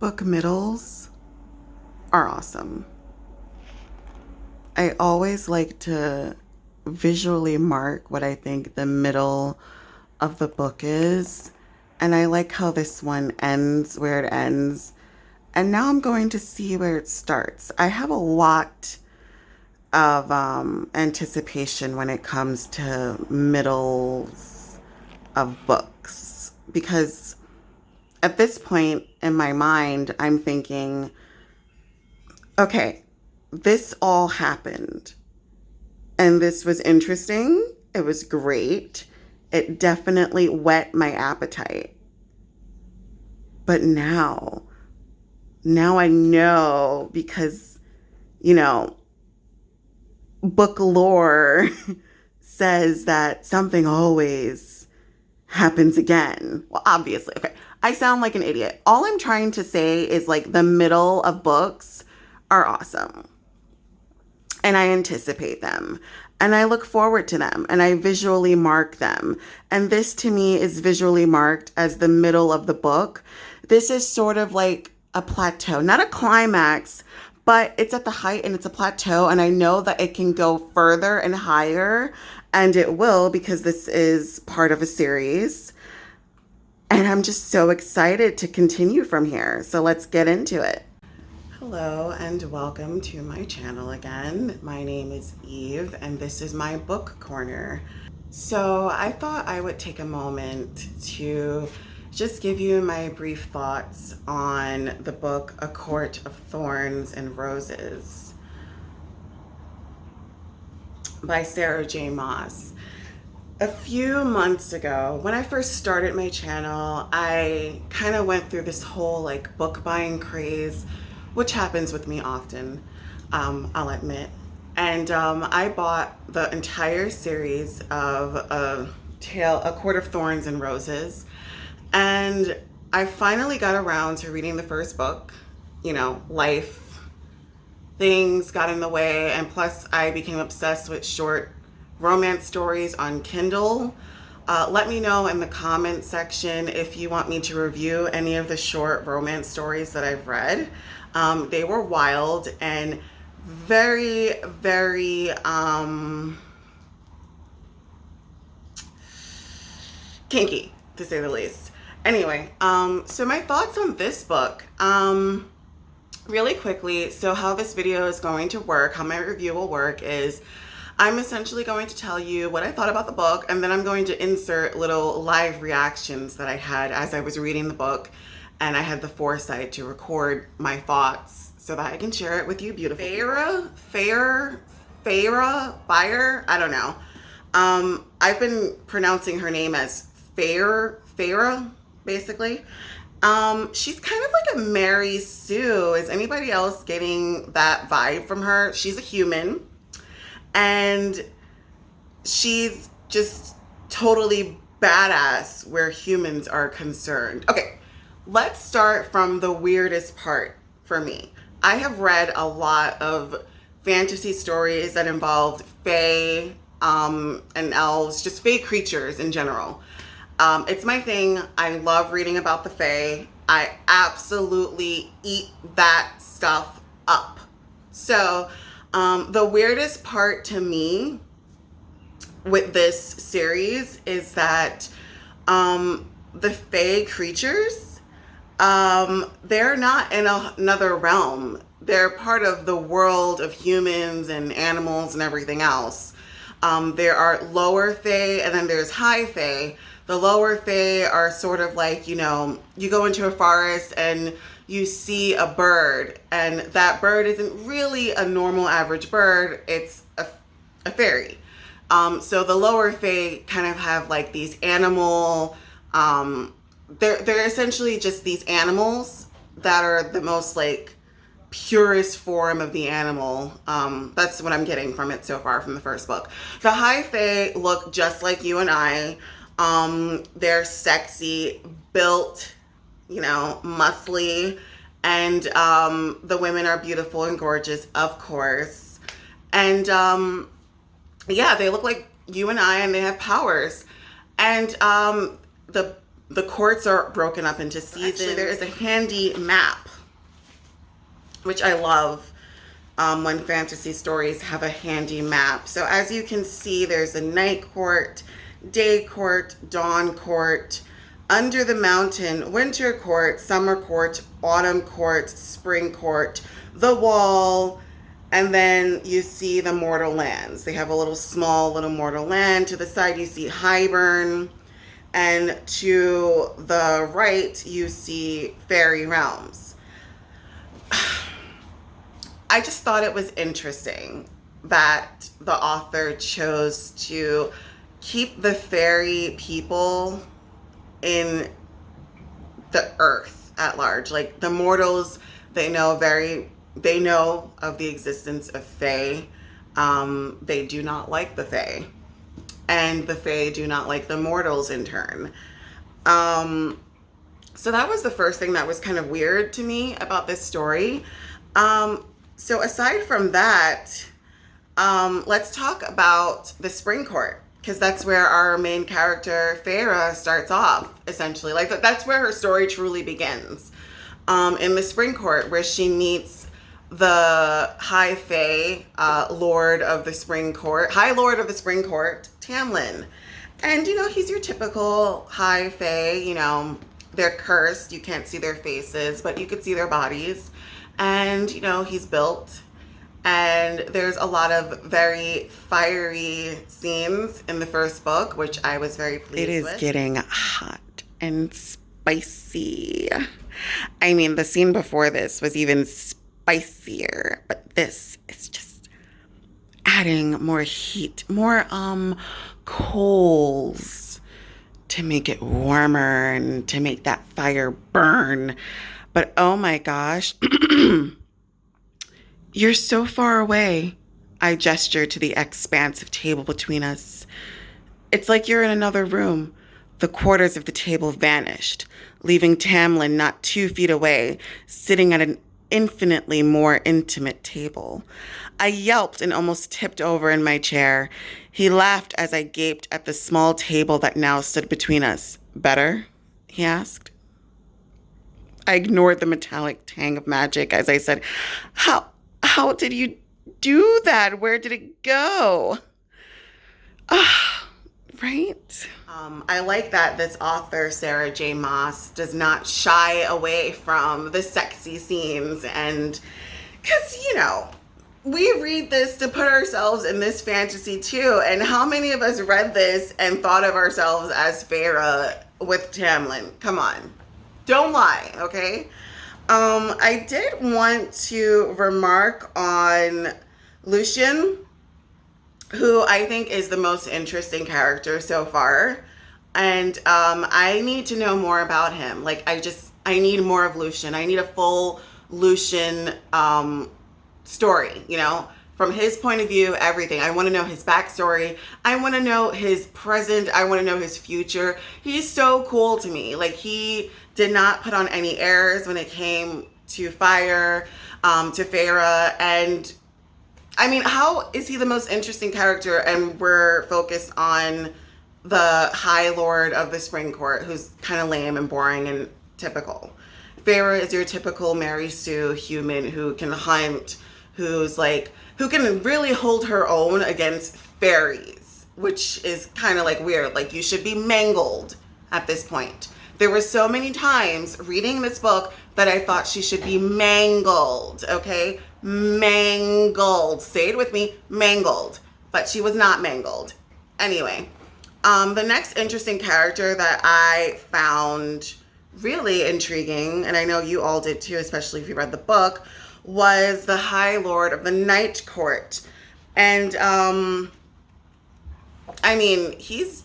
book middles are awesome. I always like to visually mark what I think the middle of the book is. And I like how this one ends where it ends. And now I'm going to see where it starts. I have a lot of anticipation when it comes to middles of books, because at this point in my mind, I'm thinking, okay, this all happened and this was interesting. It was great. It definitely whet my appetite. But now I know, because, book lore says that something always happens again. Well, obviously. Okay. I sound like an idiot. All I'm trying to say is, like, the middle of books are awesome. And I anticipate them. And I look forward to them. And I visually mark them. And this, to me, is visually marked as the middle of the book. This is sort of like a plateau. Not a climax, but it's at the height and it's a plateau. And I know that it can go further and higher. And it will, because this is part of a series. And I'm just so excited to continue from here. So let's get into it. Hello and welcome to my channel again. My name is Eve and this is my book corner. So I thought I would take a moment to just give you my brief thoughts on the book A Court of Thorns and Roses by Sarah J. Maas. A few months ago, when I first started my channel, I kind of went through this whole like book buying craze, which happens with me often, I'll admit. And I bought the entire series of A Court of Thorns and Roses. And I finally got around to reading the first book. Life, things got in the way. And plus I became obsessed with short romance stories on Kindle. Let me know in the comment section if you want me to review any of the short romance stories that I've read. They were wild and very, very kinky, to say the least. Anyway, so my thoughts on this book, really quickly. So how this video is going to work, how my review will work is I'm essentially going to tell you what I thought about the book, and then I'm going to insert little live reactions that I had as I was reading the book. And I had the foresight to record my thoughts so that I can share it with you beautiful. Fire, I don't know. I've been pronouncing her name as Farah, basically. She's kind of like a Mary Sue. Is anybody else getting that vibe from her? She's a human. And she's just totally badass where humans are concerned. Okay. Let's start from the weirdest part for me. I have read a lot of fantasy stories that involved fae and elves, just fae creatures in general. It's my thing. I love reading about the fae. I absolutely eat that stuff up. So the weirdest part to me with this series is that the fae creatures, they're not in another realm. They're part of the world of humans and animals and everything else. There are lower fae and then there's high fae. The lower fae are sort of like, you go into a forest and you see a bird, and that bird isn't really a normal average bird. It's a fairy. So the lower fae kind of have like these animal, they're essentially just these animals that are the most like purest form of the animal. That's what I'm getting from it so far from the first book. The high fae look just like you and I. They're sexy, built, muscly, and the women are beautiful and gorgeous, of course. And yeah, they look like you and I, and they have powers. And the courts are broken up into seasons. Actually, there is a handy map which I love when fantasy stories have a handy map. So as you can see, there's a night court, day court, dawn court, under the mountain, winter court, summer court, autumn court, spring court, the wall, and then you see the mortal lands. They have a little small little mortal land. To the side, you see Highburn. And to the right, you see fairy realms. I just thought it was interesting that the author chose to keep the fairy people in the earth at large. Like the mortals, they know of the existence of fae. They do not like the fae. And the fae do not like the mortals in turn. So that was the first thing that was kind of weird to me about this story. So aside from that, let's talk about the spring court, because that's where our main character, Feyre, starts off, essentially. Like that's where her story truly begins. In the spring court, where she meets the High Fae, Lord of the Spring Court, High Lord of the Spring Court, Tamlin. And, he's your typical High Fae, they're cursed. You can't see their faces, but you could see their bodies. And, he's built. And there's a lot of very fiery scenes in the first book, which I was very pleased with. It is getting hot and spicy. I mean, the scene before this was even spicier, but this is just adding more heat, more coals to make it warmer and to make that fire burn. But oh my gosh, you're so far away. I gestured to the expansive table between us. It's like you're in another room. The quarters of the table vanished, leaving Tamlin not 2 feet away, sitting at an infinitely more intimate table. I yelped and almost tipped over in my chair. He laughed as I gaped at the small table that now stood between us. Better? He asked. I ignored the metallic tang of magic as I said, How did you do that? Where did it go? Right? I like that this author, Sarah J. Maas, does not shy away from the sexy scenes. And because, we read this to put ourselves in this fantasy too. And how many of us read this and thought of ourselves as Feyre with Tamlin? Come on. Don't lie, okay? I did want to remark on Lucien, who I think is the most interesting character so far. And I need to know more about him. Like, I need more of Lucien. I need a full Lucien story, from his point of view, everything. I want to know his backstory. I want to know his present. I want to know his future. He's so cool to me. Like, he did not put on any airs when it came to fire, to Feyre. And I mean, how is he the most interesting character and we're focused on the High Lord of the Spring Court, who's kind of lame and boring and typical? Feyre is your typical Mary Sue human who can hunt, who can really hold her own against fairies, which is kind of like weird. Like, you should be mangled at this point. There were so many times reading this book that I thought she should be mangled, okay? Mangled. Say it with me, mangled. But she was not mangled. Anyway, the next interesting character that I found really intriguing, and I know you all did too, especially if you read the book, was the High Lord of the Night Court. And, I mean, he's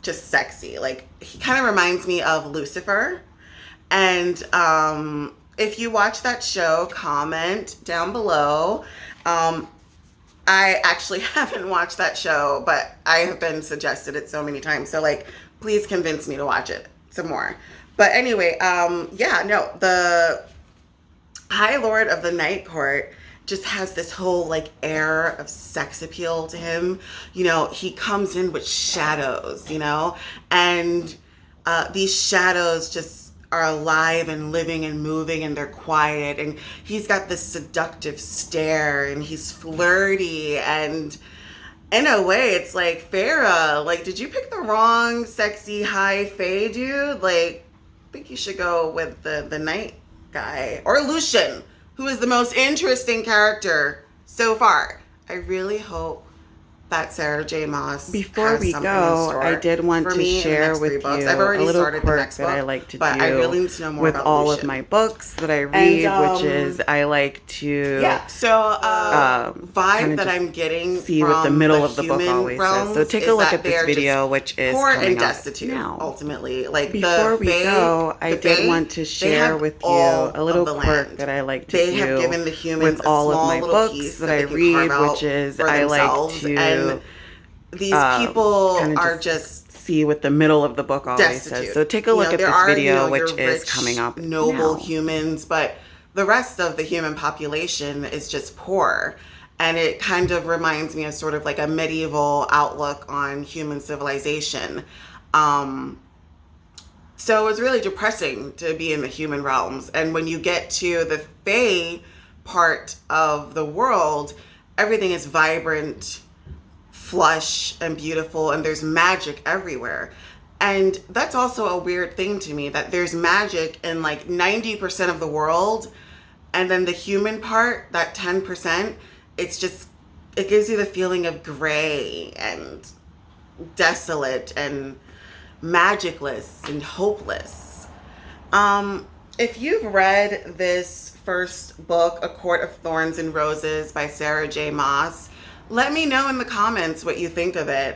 just sexy. Like, he kind of reminds me of Lucifer. And if you watch that show, comment down below. I actually haven't watched that show, but I have been suggested it so many times. So, like, please convince me to watch it some more. But anyway, the High Lord of the Night Court just has this whole, like, air of sex appeal to him. He comes in with shadows, and these shadows just are alive and living and moving, and they're quiet, and he's got this seductive stare, and he's flirty, and in a way it's like, Farrah, like, did you pick the wrong sexy high fae dude? Like, I think you should go with the night guy, or Lucian, who is the most interesting character so far. I really hope that Sarah J. Maas Before has we something in go, store I did want for to me in the share next with 3 you books. I've already a little started the quirk next that I book, like to but do I really need to know more with about all Lucian. of my books that I read, which is I like to So vibe kinda that just I'm getting see from what the middle the of the book human always says. realms So take a is look that at this they're video, just which is poor coming and up destitute. now. Ultimately, like Before the we fae, go, I the did fae, want to they share have with you all a little of the quirk land. that I like to They do have given the humans with a all of small my little books piece that that I they can read, carve which out is for I like themselves, to and these people kind of are just just see what the middle of the book always destitute. says. So take a look at there this are, video, your which is rich, coming up noble now. humans, but the rest of the human population is just poor. And it kind of reminds me of sort of like a medieval outlook on human civilization. So it was really depressing to be in the human realms. And when you get to the fae part of the world, everything is vibrant, flush, and beautiful, and there's magic everywhere. And that's also a weird thing to me, that there's magic in like 90% of the world, and then the human part, that 10%, it's just, it gives you the feeling of gray and desolate and magicless and hopeless. If you've read this first book, A Court of Thorns and Roses by Sarah J. Maas, let me know in the comments what you think of it.